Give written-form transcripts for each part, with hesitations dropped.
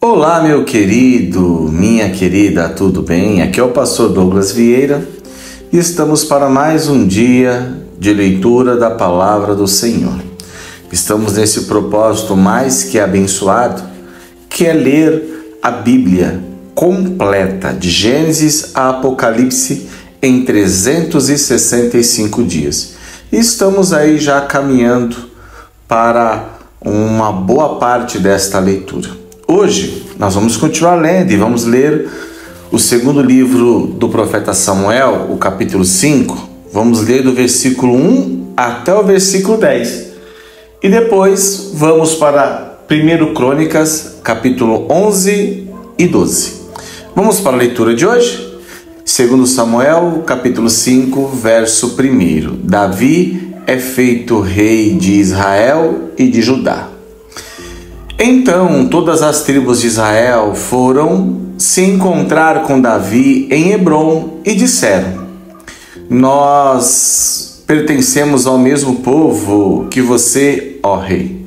Olá, meu querido, minha querida, tudo bem? Aqui é o pastor Douglas Vieira e estamos para mais um dia de leitura da palavra do Senhor. Estamos nesse propósito mais que abençoado, que é ler a Bíblia completa, de Gênesis a Apocalipse, em 365 dias. E estamos aí já caminhando para uma boa parte desta leitura. Hoje nós vamos continuar lendo e vamos ler o segundo livro do profeta Samuel, o capítulo 5. Vamos ler do versículo 1 até o versículo 10. E depois vamos para 1 Crônicas, capítulo 11 e 12. Vamos para a leitura de hoje? 2 Samuel, capítulo 5, verso 1. Davi é feito rei de Israel e de Judá. Então todas as tribos de Israel foram se encontrar com Davi em Hebrom e disseram: Nós pertencemos ao mesmo povo que você, ó rei.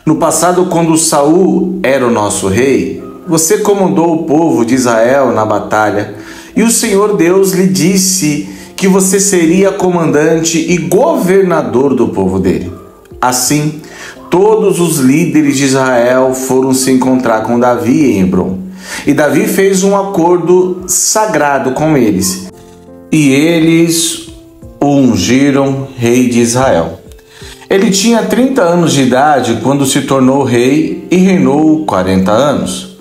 No passado, quando Saul era o nosso rei, você comandou o povo de Israel na batalha, e o Senhor Deus lhe disse que você seria comandante e governador do povo dele. Assim, todos os líderes de Israel foram se encontrar com Davi em Hebrom. E Davi fez um acordo sagrado com eles. E eles o ungiram rei de Israel. Ele tinha 30 anos de idade quando se tornou rei e reinou 40 anos.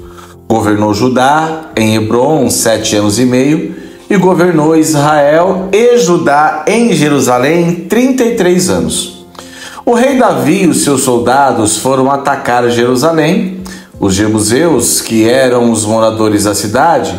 Governou Judá em Hebrom 7 anos e meio e governou Israel e Judá em Jerusalém 33 anos. O rei Davi e os seus soldados foram atacar Jerusalém. Os jebuseus, que eram os moradores da cidade,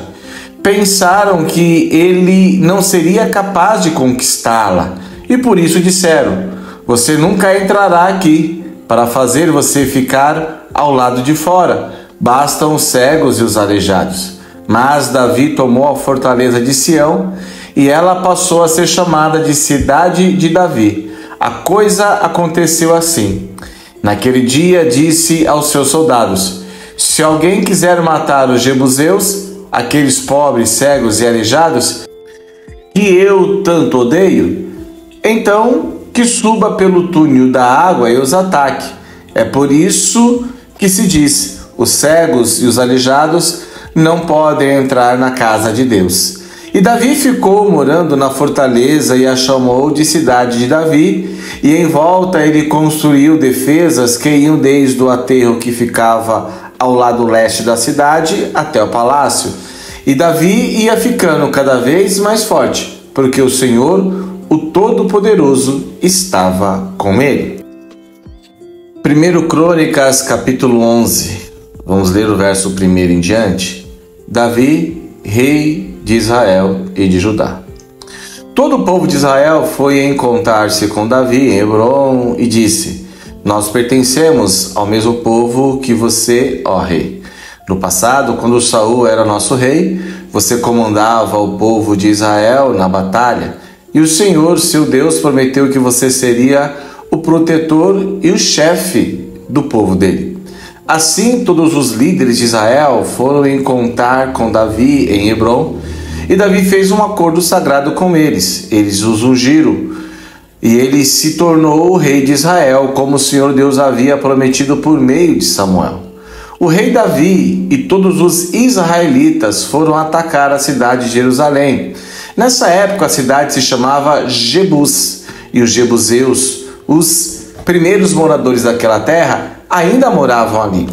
pensaram que ele não seria capaz de conquistá-la e por isso disseram: Você nunca entrará aqui para fazer você ficar ao lado de fora. Bastam os cegos e os aleijados. Mas Davi tomou a fortaleza de Sião e ela passou a ser chamada de Cidade de Davi. A coisa aconteceu assim. Naquele dia disse aos seus soldados: Se alguém quiser matar os jebuseus, aqueles pobres, cegos e aleijados, que eu tanto odeio, então que suba pelo túnel da água e os ataque. É por isso que se diz: os cegos e os aleijados não podem entrar na casa de Deus. E Davi ficou morando na fortaleza e a chamou de Cidade de Davi, e em volta ele construiu defesas que iam desde o aterro que ficava ao lado leste da cidade até o palácio. E Davi ia ficando cada vez mais forte, porque o Senhor, o Todo-Poderoso, estava com ele. 1 Crônicas, capítulo 11. Vamos ler o verso 1 em diante. Davi, rei de Israel e de Judá. Todo o povo de Israel foi encontrar-se com Davi em Hebrom e disse: Nós pertencemos ao mesmo povo que você, ó rei. No passado, quando Saul era nosso rei, você comandava o povo de Israel na batalha, e o Senhor, seu Deus, prometeu que você seria o protetor e o chefe do povo dele. Assim, todos os líderes de Israel foram encontrar com Davi em Hebrom, e Davi fez um acordo sagrado com eles. Eles os ungiram, e ele se tornou o rei de Israel, como o Senhor Deus havia prometido por meio de Samuel. O rei Davi e todos os israelitas foram atacar a cidade de Jerusalém. Nessa época, a cidade se chamava Jebus, e os jebuseus, os primeiros moradores daquela terra, ainda moravam ali.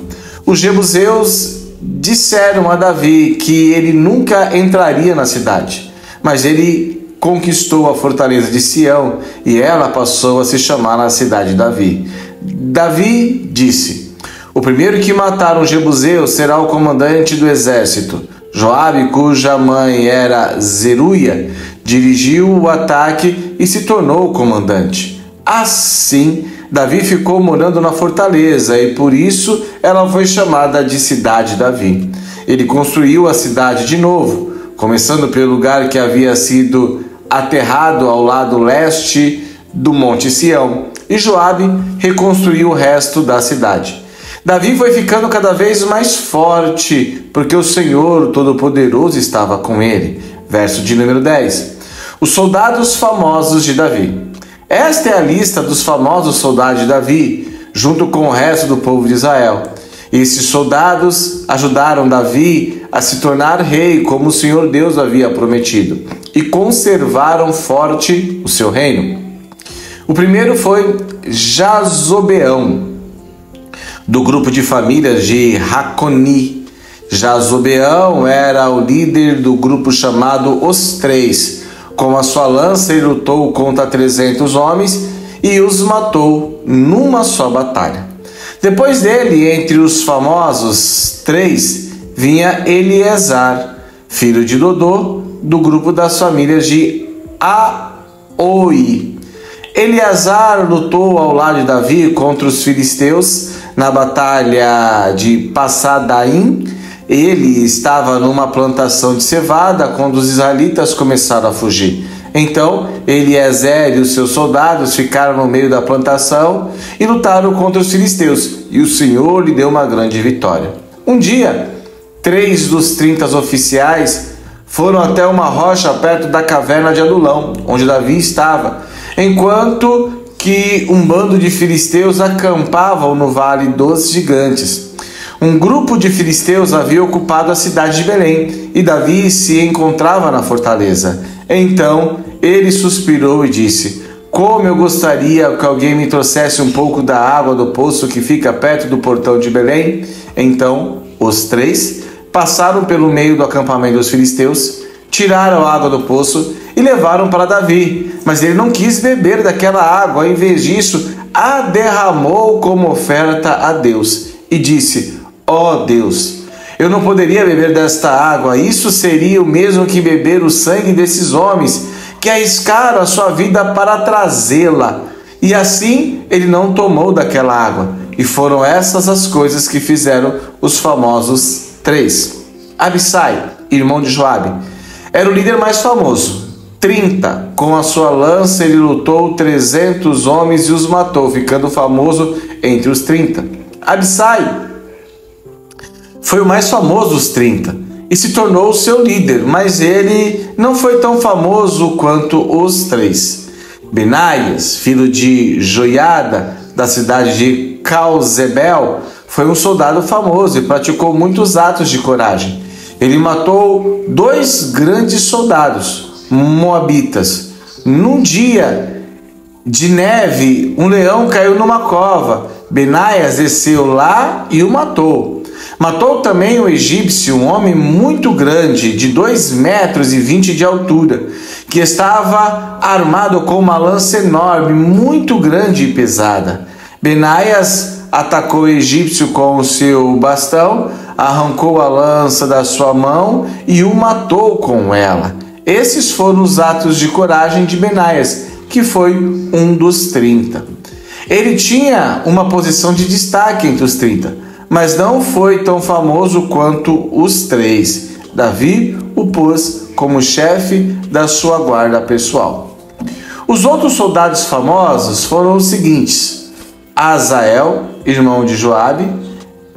Os jebuseus disseram a Davi que ele nunca entraria na cidade, mas ele conquistou a fortaleza de Sião e ela passou a se chamar a Cidade de Davi. Davi disse: O primeiro que matar um jebuseu será o comandante do exército. Joabe, cuja mãe era Zeruia, dirigiu o ataque e se tornou o comandante. Assim, Davi ficou morando na fortaleza e por isso ela foi chamada de Cidade de Davi. Ele construiu a cidade de novo, começando pelo lugar que havia sido aterrado ao lado leste do Monte Sião, e Joabe reconstruiu o resto da cidade. Davi foi ficando cada vez mais forte, porque o Senhor Todo-Poderoso estava com ele. Verso de número 10. Os soldados famosos de Davi. Esta é a lista dos famosos soldados de Davi, junto com o resto do povo de Israel. Esses soldados ajudaram Davi a se tornar rei, como o Senhor Deus havia prometido, e conservaram forte o seu reino. O primeiro foi Jazobeão, do grupo de famílias de Raconi. Jazobeão era o líder do grupo chamado Os Três. Com a sua lança ele lutou contra 300 homens e os matou numa só batalha. Depois dele, entre os famosos três, vinha Eleazar, filho de Dodô, do grupo das famílias de Aoi. Eleazar lutou ao lado de Davi contra os filisteus na batalha de Passadaim. Ele estava numa plantação de cevada quando os israelitas começaram a fugir. Então, Eliezer e os seus soldados ficaram no meio da plantação e lutaram contra os filisteus, e o Senhor lhe deu uma grande vitória. Um dia, 3 dos 30 oficiais foram até uma rocha perto da caverna de Adulão, onde Davi estava, enquanto que um bando de filisteus acampavam no Vale dos Gigantes. Um grupo de filisteus havia ocupado a cidade de Belém, e Davi se encontrava na fortaleza. Então ele suspirou e disse: como eu gostaria que alguém me trouxesse um pouco da água do poço que fica perto do portão de Belém. Então os 3 passaram pelo meio do acampamento dos filisteus, tiraram a água do poço e levaram para Davi. Mas ele não quis beber daquela água, em vez disso, a derramou como oferta a Deus. E disse: ó Deus, eu não poderia beber desta água, isso seria o mesmo que beber o sangue desses homens, que arriscaram a sua vida para trazê-la. E assim ele não tomou daquela água. E foram essas as coisas que fizeram os famosos 3. Abissai, irmão de Joabe, era o líder mais famoso. 30, com a sua lança ele lutou 300 homens e os matou, ficando famoso entre os 30. Abissai foi o mais famoso dos 30 e se tornou o seu líder, mas ele não foi tão famoso quanto os 3. Benaias, filho de Joiada, da cidade de Causebel, foi um soldado famoso e praticou muitos atos de coragem. Ele matou 2 grandes soldados moabitas. Num dia de neve, um leão caiu numa cova. Benaias desceu lá e o matou. Matou também o egípcio, um homem muito grande, de 2,20 metros de altura, que estava armado com uma lança enorme, muito grande e pesada. Benaias atacou o egípcio com o seu bastão, arrancou a lança da sua mão e o matou com ela. Esses foram os atos de coragem de Benaias, que foi um dos 30. Ele tinha uma posição de destaque entre os 30, mas não foi tão famoso quanto os 3. Davi o pôs como chefe da sua guarda pessoal. Os outros soldados famosos foram os seguintes: Azael, irmão de Joabe;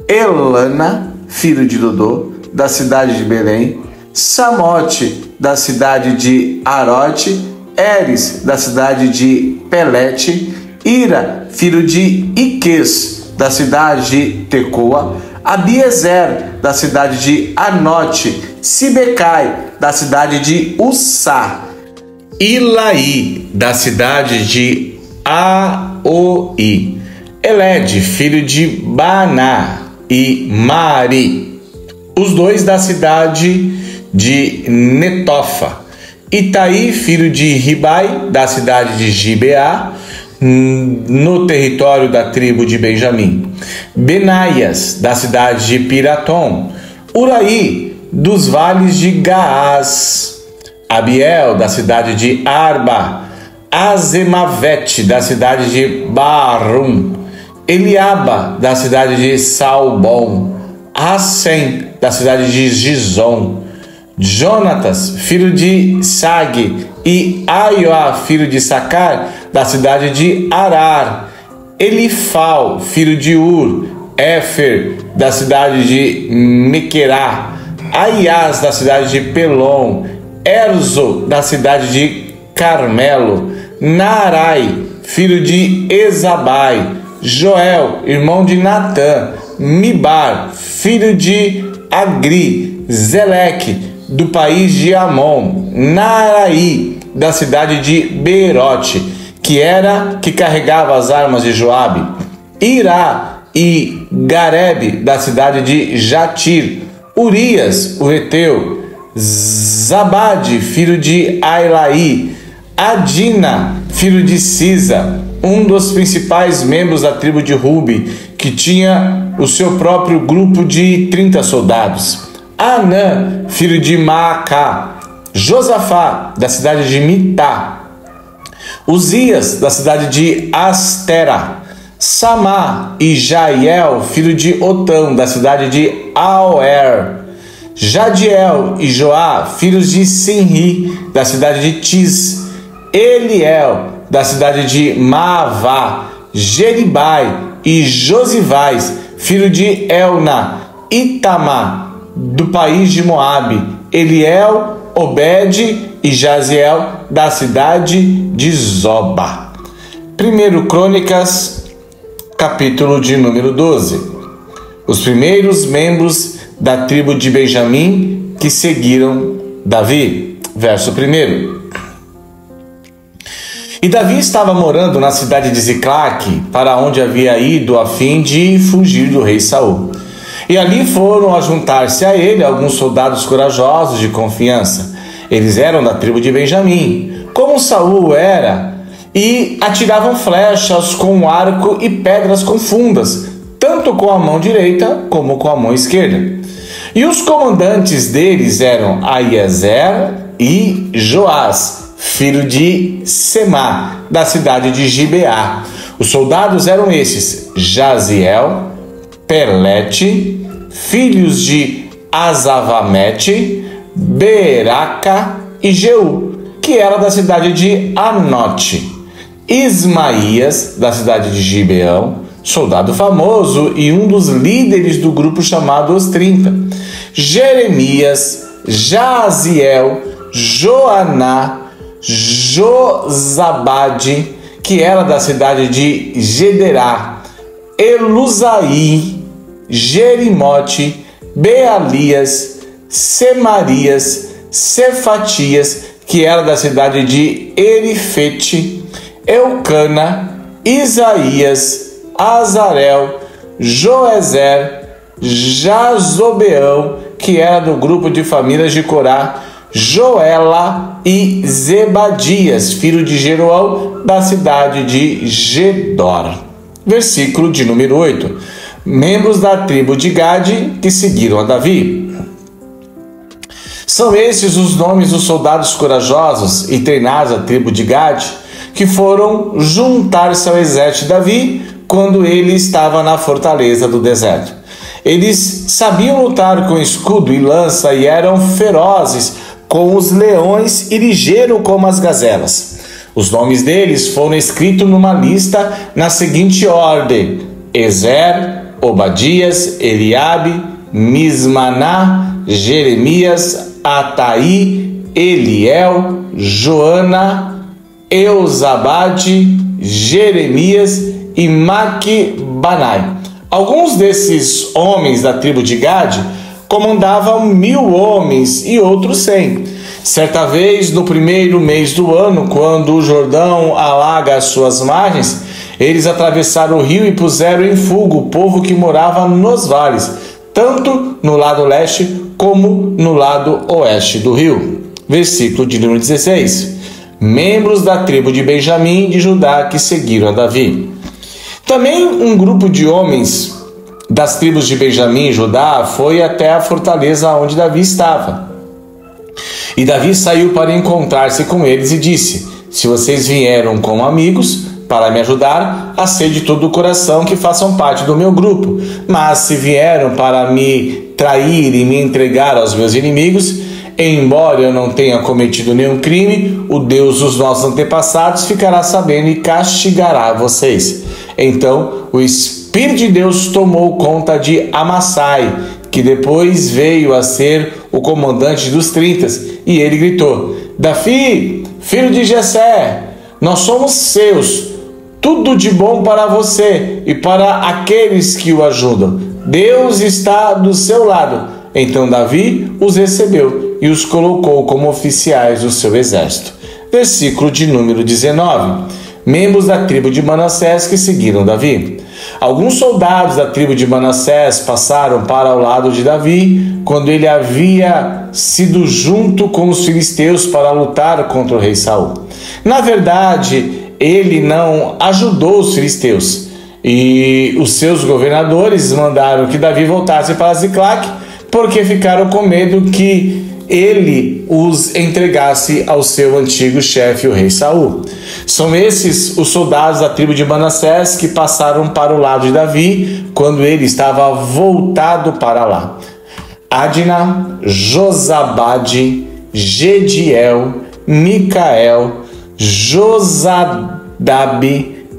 Elana, filho de Dodô, da cidade de Belém; Samote, da cidade de Arote; Eres, da cidade de Pelete; Ira, filho de Iques, da cidade de Tecoa; Abiezer, da cidade de Anote; Sibecai, da cidade de Ussá; Ilaí, da cidade de Aoi; Elede, filho de Baná; e Mari, os 2 da cidade de Netofa; Itaí, filho de Ribai, da cidade de Gibeá, no território da tribo de Benjamim; Benaias, da cidade de Piratom; Uraí, dos vales de Gaás; Abiel, da cidade de Arba; Azemavete, da cidade de Barum; Eliaba, da cidade de Salbom; Assem, da cidade de Gizom; Jonatas, filho de Sag; e Aioá, filho de Sacar, da cidade de Arar; Elifal, filho de Ur; Éfer, da cidade de Mequerá, Aias, da cidade de Pelom, Erzo, da cidade de Carmelo, Naarai, filho de Ezabai, Joel, irmão de Natã, Mibar, filho de Agri, Zeleque, do país de Amon, Naaraí, da cidade de Beerote, que carregava as armas de Joabe, Irá e Garebe, da cidade de Jatir, Urias, o Eteu, Zabade, filho de Ailaí, Adina, filho de Sisa, um dos principais membros da tribo de Rubi, que tinha o seu próprio grupo de 30 soldados, Anã, filho de Maacá, Josafá, da cidade de Mitá, Uzias, da cidade de Astera, Samá e Jaiel, filho de Otão, da cidade de Aoer, Jadiel e Joá, filhos de Sinri, da cidade de Tis, Eliel, da cidade de Maavá, Jeribai e Josivais, filho de Elna, Itamá, do país de Moabe, Eliel, Obed e Jaziel, da cidade de Zoba. 1 Crônicas, capítulo de número 12. Os primeiros membros da tribo de Benjamim que seguiram Davi. Verso 1. E Davi estava morando na cidade de Ziclague, para onde havia ido a fim de fugir do rei Saul. E ali foram a juntar-se a ele alguns soldados corajosos de confiança. Eles eram da tribo de Benjamim, como Saul era, e atiravam flechas com arco e pedras com fundas, tanto com a mão direita como com a mão esquerda. E os comandantes deles eram Aiezer e Joás, filho de Semá, da cidade de Gibeá. Os soldados eram estes: Jaziel, Pelete, filhos de Azavamete, Beraca e Jeú, que era da cidade de Anote. Ismaías, da cidade de Gibeão, soldado famoso e um dos líderes do grupo chamado Os 30. Jeremias, Jaziel, Joaná, Josabade, que era da cidade de Gederá, Elusaí, Jerimote, Bealias, Semarias, Cefatias, que era da cidade de Erifete, Eucana, Isaías, Azarel, Joezer, Jazobeão, que era do grupo de famílias de Corá, Joela e Zebadias, filho de Jeroão, da cidade de Gedor. Versículo de número 8. Membros da tribo de Gade que seguiram a Davi. São esses os nomes dos soldados corajosos e treinados da tribo de Gade, que foram juntar-se ao exército de Davi quando ele estava na fortaleza do deserto. Eles sabiam lutar com escudo e lança e eram ferozes com os leões e ligeiros como as gazelas. Os nomes deles foram escritos numa lista na seguinte ordem: Ezer, Obadias, Eliabe, Mismaná, Jeremias, Ataí, Eliel, Joana, Euzabade, Jeremias e Maquibanai. Alguns desses homens da tribo de Gade comandavam 1000 homens e outros 100. Certa vez, no primeiro mês do ano, quando o Jordão alaga as suas margens, eles atravessaram o rio e puseram em fuga o povo que morava nos vales, tanto no lado leste como no lado oeste do rio. Versículo de número 16. Membros da tribo de Benjamim e de Judá que seguiram a Davi. Também um grupo de homens das tribos de Benjamim e Judá foi até a fortaleza onde Davi estava. E Davi saiu para encontrar-se com eles e disse: se vocês vieram como amigos para me ajudar, aceite de todo o coração que façam parte do meu grupo. Mas se vieram para me trair e me entregar aos meus inimigos, embora eu não tenha cometido nenhum crime, o Deus dos nossos antepassados ficará sabendo e castigará vocês. Então o Espírito Espírito de Deus tomou conta de Amassai, que depois veio a ser o comandante dos 30, e ele gritou: Davi, filho de Jessé, nós somos seus, tudo de bom para você e para aqueles que o ajudam. Deus está do seu lado. Então Davi os recebeu e os colocou como oficiais do seu exército. Versículo de número 19. Membros da tribo de Manassés que seguiram Davi. Alguns soldados da tribo de Manassés passaram para o lado de Davi quando ele havia sido junto com os filisteus para lutar contra o rei Saul. Na verdade, ele não ajudou os filisteus, e os seus governadores mandaram que Davi voltasse para Ziclague, porque ficaram com medo que ele os entregasse ao seu antigo chefe, o rei Saul. São esses os soldados da tribo de Manassés que passaram para o lado de Davi quando ele estava voltado para lá: Adna, Josabade, Gediel, Micael, Josadabe,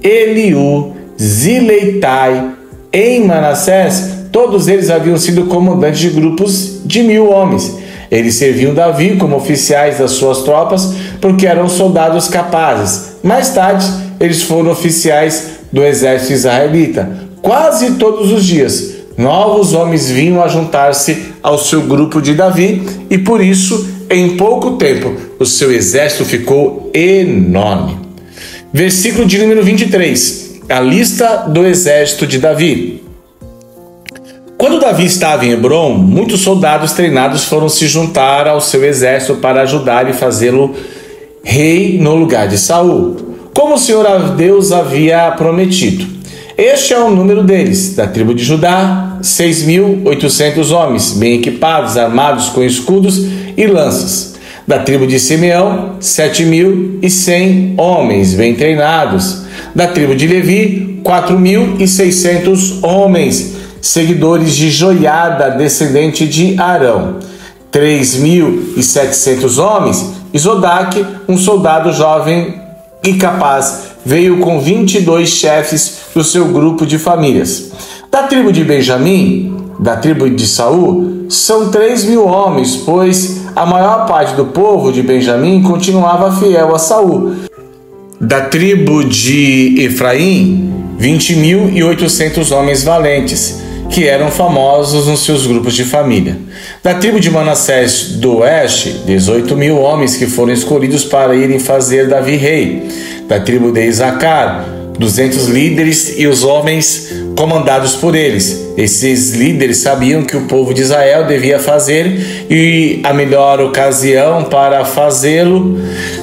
Eliú, Zileitai. Em Manassés, todos eles haviam sido comandantes de grupos de 1000 homens. Eles serviam Davi como oficiais das suas tropas porque eram soldados capazes. Mais tarde, eles foram oficiais do exército israelita. Quase todos os dias, novos homens vinham a juntar-se ao seu grupo de Davi e por isso, em pouco tempo, o seu exército ficou enorme. Versículo de número 23. A lista do exército de Davi. Quando Davi estava em Hebrom, muitos soldados treinados foram se juntar ao seu exército para ajudar e fazê-lo rei no lugar de Saul, como o Senhor Deus havia prometido. Este é o número deles: da tribo de Judá, 6.800 homens, bem equipados, armados com escudos e lanças. Da tribo de Simeão, 7.100 homens, bem treinados. Da tribo de Levi, 4.600 homens, seguidores de Joiada, descendente de Arão. 3.700 homens, e Zodaque, um soldado jovem e capaz, veio com 22 chefes do seu grupo de famílias. Da tribo de Benjamim, da tribo de Saul, são 3.000 homens, pois a maior parte do povo de Benjamim continuava fiel a Saul. Da tribo de Efraim, 20.800 homens valentes, que eram famosos nos seus grupos de família. Da tribo de Manassés do oeste, 18.000 homens que foram escolhidos para irem fazer Davi rei. Da tribo de Isacar, 200 líderes e os homens comandados por eles. Esses líderes sabiam que o povo de Israel devia fazer e a melhor ocasião para fazê-lo.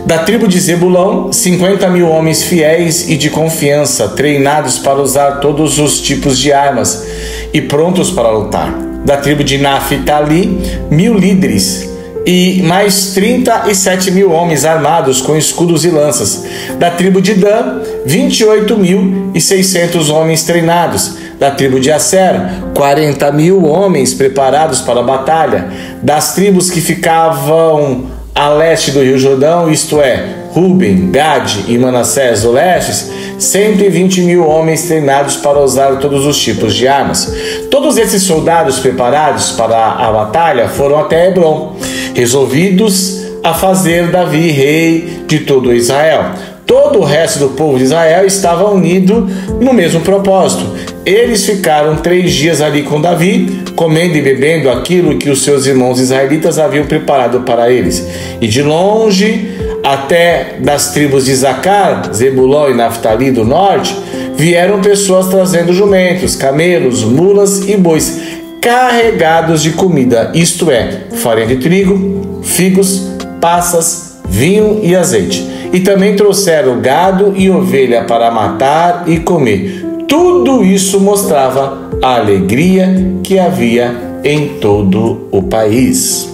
Da tribo de Zebulão, 50.000 homens fiéis e de confiança, treinados para usar todos os tipos de armas e prontos para lutar. Da tribo de Naftali, 1.000 líderes e mais 37.000 homens armados com escudos e lanças. Da tribo de Dan, 28.600 homens treinados. Da tribo de Aser, 40.000 homens preparados para a batalha. Das tribos que ficavam a leste do Rio Jordão, isto é, Ruben, Gade e Manassés do leste, 120.000 homens treinados para usar todos os tipos de armas. Todos esses soldados preparados para a batalha foram até Hebrom, resolvidos a fazer Davi rei de todo Israel. Todo o resto do povo de Israel estava unido no mesmo propósito. Eles ficaram 3 dias ali com Davi, comendo e bebendo aquilo que os seus irmãos israelitas haviam preparado para eles. E de longe, até das tribos de Isacar, Zebulão e Naftali do norte, vieram pessoas trazendo jumentos, camelos, mulas e bois, carregados de comida, isto é, farinha de trigo, figos, passas, vinho e azeite. E também trouxeram gado e ovelha para matar e comer. Tudo isso mostrava a alegria que havia em todo o país.